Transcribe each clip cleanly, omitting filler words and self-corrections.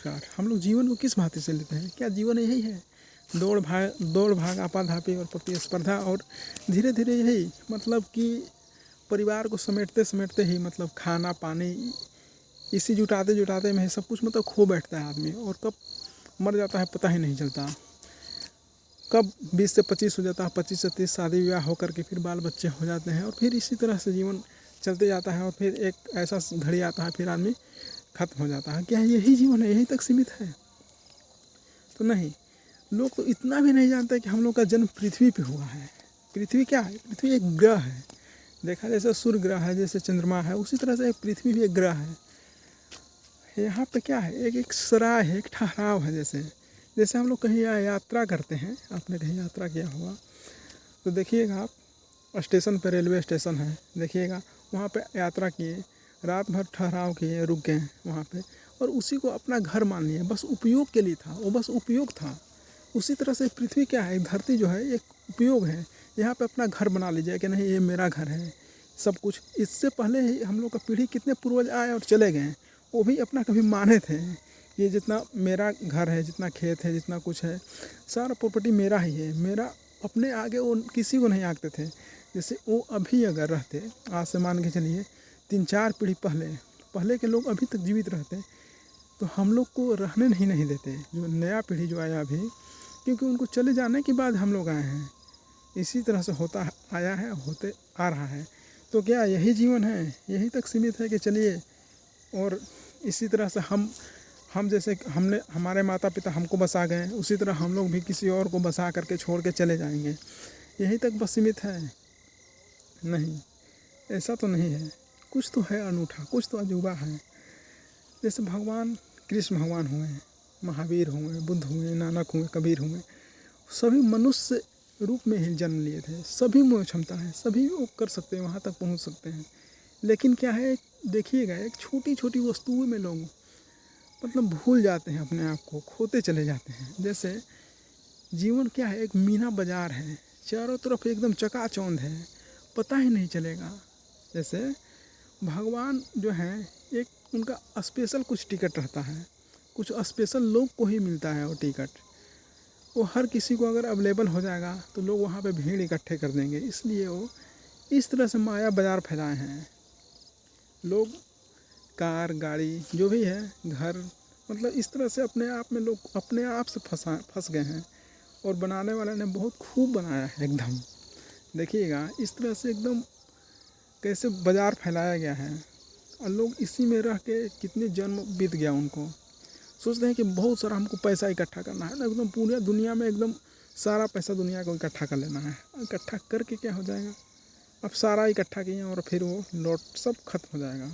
नमस्कार। हम लोग जीवन को किस भांति से लेते हैं? क्या जीवन यही है? दौड़ भाग आपाधापी और प्रतिस्पर्धा, और धीरे धीरे यही मतलब कि परिवार को समेटते समेटते ही मतलब खाना पानी इसी जुटाते जुटाते में सब कुछ मतलब खो बैठता है आदमी, और कब मर जाता है पता ही नहीं चलता। कब 20 से 25 हो जाता है, 25 से 30 शादी विवाह होकर के फिर बाल बच्चे हो जाते हैं, और फिर इसी तरह से जीवन चलते जाता है, और फिर एक ऐसा घड़ी आता है फिर आदमी खत्म हो जाता है। क्या यही जीवन है? यहीं तक सीमित है? तो नहीं, लोग तो इतना भी नहीं जानते कि हम लोग का जन्म पृथ्वी पे हुआ है। पृथ्वी क्या है? पृथ्वी एक ग्रह है। देखा जैसे सूर्य ग्रह है, जैसे चंद्रमा है, उसी तरह से पृथ्वी भी एक ग्रह है। यहाँ पे क्या है? एक सराय है, एक ठहराव है। जैसे हम लोग कहीं यात्रा करते हैं, आपने कहीं यात्रा किया होगा तो देखिएगा आप, स्टेशन पर रेलवे स्टेशन है, देखिएगा वहाँ पे यात्रा किए, रात भर ठहराव किए, रुक गए वहाँ पे, और उसी को अपना घर मान लिए। बस उपयोग के लिए था वो, बस उपयोग था। उसी तरह से पृथ्वी क्या है? धरती जो है एक उपयोग है। यहाँ पे अपना घर बना लीजिए कि नहीं ये मेरा घर है सब कुछ। इससे पहले ही हम लोग का पीढ़ी कितने पूर्वज आए और चले गए, वो भी अपना कभी माने थे ये जितना मेरा घर है, जितना खेत है, जितना कुछ है, सारा प्रॉपर्टी मेरा ही है। मेरा अपने आगे वो किसी को नहीं आंकते थे। जैसे वो अभी अगर रहते, आज से मान के चलिए 3-4 पीढ़ी पहले के लोग अभी तक जीवित रहते, तो हम लोग को रहने नहीं देते, जो नया पीढ़ी जो आया अभी, क्योंकि उनको चले जाने के बाद हम लोग आए हैं। इसी तरह से होता आया है, होते आ रहा है। तो क्या यही जीवन है? यहीं तक सीमित है कि चलिए, और इसी तरह से हम जैसे हमने हमारे माता पिता हमको बसा गए, उसी तरह हम लोग भी किसी और को बसा करके छोड़ के चले जाएंगे। यहीं तक बस सीमित है? नहीं, ऐसा तो नहीं है। कुछ तो है अनूठा, कुछ तो अजूबा है। जैसे भगवान कृष्ण भगवान हुए, महावीर हुए, बुद्ध हुए, नानक हुए, कबीर हुए, सभी मनुष्य रूप में ही जन्म लिए थे। सभी में क्षमता है, सभी वो कर सकते हैं, वहाँ तक पहुँच सकते हैं। लेकिन क्या है, देखिएगा एक छोटी छोटी वस्तुओं में लोग मतलब भूल जाते हैं, अपने आप को खोते चले जाते हैं। जैसे जीवन क्या है? एक मीना बाजार है, चारों तरफ एकदम चकाचौंध है, पता ही नहीं चलेगा। जैसे भगवान जो हैं, एक उनका स्पेशल कुछ टिकट रहता है, कुछ स्पेशल लोग को ही मिलता है वो टिकट। वो हर किसी को अगर अवेलेबल हो जाएगा तो लोग वहाँ पे भीड़ इकट्ठे कर देंगे। इसलिए वो इस तरह से माया बाजार फैलाए हैं। लोग कार गाड़ी जो भी है, घर, मतलब इस तरह से अपने आप में लोग अपने आप से फंस गए हैं, और बनाने वाले ने बहुत खूब बनाया है एकदम। देखिएगा इस तरह से एकदम कैसे बाज़ार फैलाया गया है, और लोग इसी में रह के कितने जन्म बीत गया उनको। सोचते हैं कि बहुत सारा हमको पैसा इकट्ठा करना है ना, एकदम पूरी दुनिया में एकदम सारा पैसा दुनिया को इकट्ठा कर लेना है। इकट्ठा करके क्या हो जाएगा? अब सारा इकट्ठा किए और फिर वो लौट सब खत्म हो जाएगा।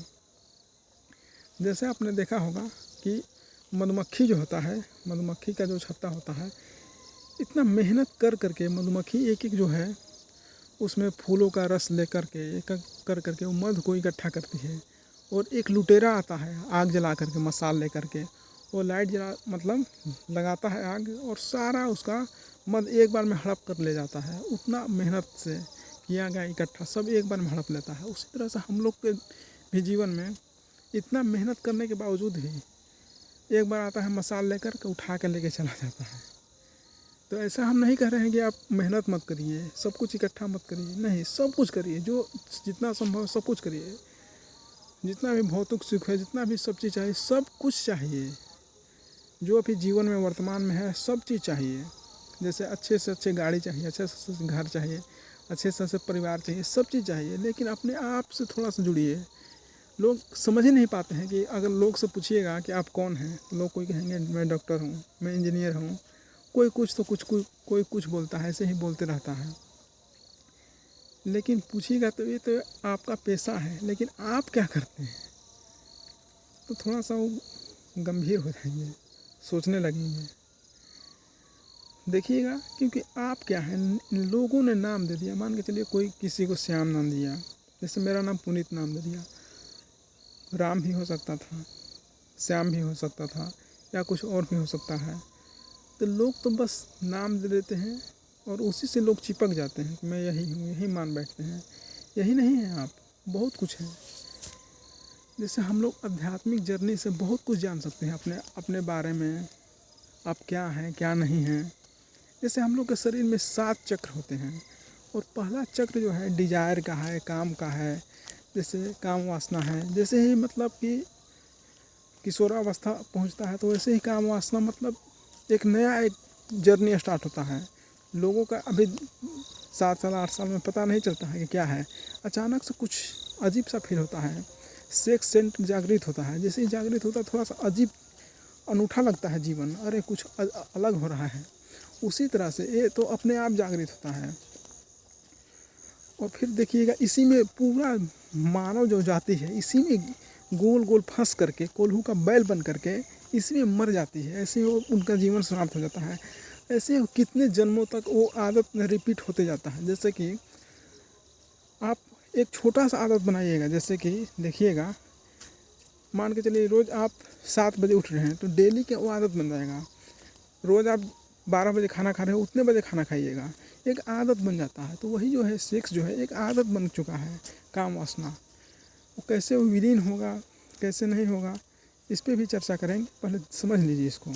जैसे आपने देखा होगा कि मधुमक्खी जो होता है, मधुमक्खी का जो छत्ता होता है, इतना मेहनत कर करके मधुमक्खी एक एक जो है उसमें फूलों का रस ले करके एक एक कर करके वो मध को इकट्ठा करती है। और एक लुटेरा आता है आग जला करके, मसाल ले करके, वो लाइट जला मतलब लगाता है आग, और सारा उसका मध एक बार में हड़प कर ले जाता है। उतना मेहनत से किया गया इकट्ठा सब एक बार में हड़प लेता है। उसी तरह से हम लोग के भी जीवन में इतना मेहनत करने के बावजूद भी एक बार आता है मसाल लेकर के उठा कर लेके चला जाता है। तो ऐसा हम नहीं कह रहे हैं कि आप मेहनत मत करिए, सब कुछ इकट्ठा मत करिए, नहीं, सब कुछ करिए, जो जितना संभव सब कुछ करिए। जितना भी भौतिक सुख है, जितना भी सब चीज़ चाहिए, सब कुछ चाहिए। जो अभी जीवन में वर्तमान में है सब चीज़ चाहिए। जैसे अच्छे से अच्छे गाड़ी चाहिए, अच्छे से घर चाहिए, अच्छे से अच्छे परिवार चाहिए, सब चीज़ चाहिए। लेकिन अपने आप से थोड़ा सा जुड़िए। लोग समझ ही नहीं पाते हैं कि अगर लोग से पूछिएगा कि आप कौन हैं, तो लोग कोई कहेंगे मैं डॉक्टर हूँ, मैं इंजीनियर हूँ, कोई कुछ तो कोई कुछ बोलता है, ऐसे ही बोलते रहता है। लेकिन पूछिएगा तो ये तो आपका पेशा है, लेकिन आप क्या करते हैं? तो थोड़ा सा वो गंभीर हो जाएंगे, सोचने लगेंगे। देखिएगा, क्योंकि आप क्या है, लोगों ने नाम दे दिया। मान के चलिए कोई किसी को श्याम नाम दिया, जैसे मेरा नाम पुनीत नाम दे दिया। राम भी हो सकता था, श्याम भी हो सकता था, या कुछ और भी हो सकता है। तो लोग तो बस नाम दे देते हैं और उसी से लोग चिपक जाते हैं कि मैं यही हूँ, यही मान बैठते हैं। यही नहीं है आप, बहुत कुछ है। जैसे हम लोग आध्यात्मिक जर्नी से बहुत कुछ जान सकते हैं अपने अपने बारे में, आप क्या हैं क्या नहीं हैं। जैसे हम लोग के शरीर में 7 चक्र होते हैं और पहला चक्र जो है डिजायर का है, काम का है। जैसे काम वासना है, जैसे ही मतलब कि किशोरावस्था पहुंचता है तो वैसे ही काम वासना मतलब एक नया एक जर्नी स्टार्ट होता है। लोगों का अभी 7 साल 8 साल में पता नहीं चलता है कि क्या है, अचानक से कुछ अजीब सा फील होता है। सेक्स सेंट जागृत होता है, जैसे ही जागृत होता है थोड़ा सा अजीब अनूठा लगता है जीवन, अरे कुछ अलग हो रहा है। उसी तरह से ये तो अपने आप जागृत होता है। और फिर देखिएगा इसी में पूरा मानव जो जाति है इसी में गोल गोल फंस करके कोल्हू का बैल बन करके इसी में मर जाती है। ऐसे वो उनका जीवन समाप्त हो जाता है। ऐसे कितने जन्मों तक वो आदत रिपीट होते जाता है। जैसे कि आप एक छोटा सा आदत बनाइएगा, जैसे कि देखिएगा मान के चलिए रोज़ आप 7 बजे उठ रहे हैं तो डेली का वो आदत बन जाएगा। रोज़ आप 12 बजे खाना खा रहे हो उतने बजे खाना खाइएगा, एक आदत बन जाता है। तो वही जो है सेक्स जो है एक आदत बन चुका है, काम वासना। वो कैसे विलीन होगा कैसे नहीं होगा इस पर भी चर्चा करेंगे, पहले समझ लीजिए इसको।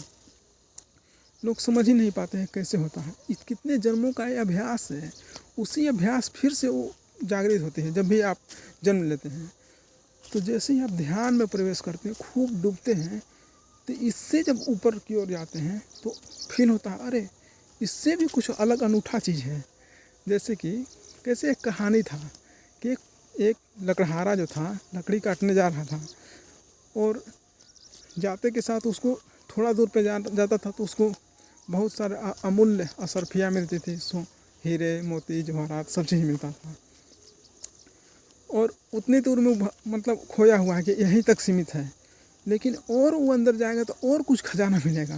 लोग समझ ही नहीं पाते हैं कैसे होता है। कितने जन्मों का ये अभ्यास है, उसी अभ्यास फिर से वो जागृत होते हैं जब भी आप जन्म लेते हैं। तो जैसे ही आप ध्यान में प्रवेश करते हैं, खूब डूबते हैं, तो इससे जब ऊपर की ओर जाते हैं तो फील होता है अरे इससे भी कुछ अलग अनूठा चीज़ है। जैसे कि कैसे एक कहानी था कि एक लकड़हारा जो था लकड़ी काटने जा रहा था और जाते के साथ उसको थोड़ा दूर पे जाता था तो उसको बहुत सारे अमूल्य असरफियाँ मिलती थी। सो हीरे मोती जवाहरात सब चीज़ मिलता था और उतनी दूर में मतलब खोया हुआ है कि यहीं तक सीमित है। लेकिन और वो अंदर जाएगा तो और कुछ खजाना मिलेगा।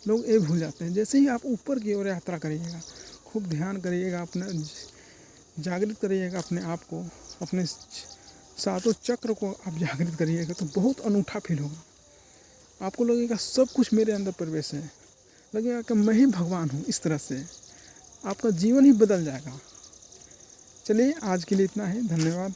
लोग ये भूल जाते हैं। जैसे ही आप ऊपर की ओर यात्रा करिएगा, खूब ध्यान करिएगा, अपना जागृत करिएगा अपने आप को, अपने 7 चक्र को आप जागृत करिएगा तो बहुत अनूठा फील होगा। आपको लगेगा सब कुछ मेरे अंदर प्रवेश है, लगेगा कि मैं ही भगवान हूँ। इस तरह से आपका जीवन ही बदल जाएगा। चलिए आज के लिए इतना ही, धन्यवाद।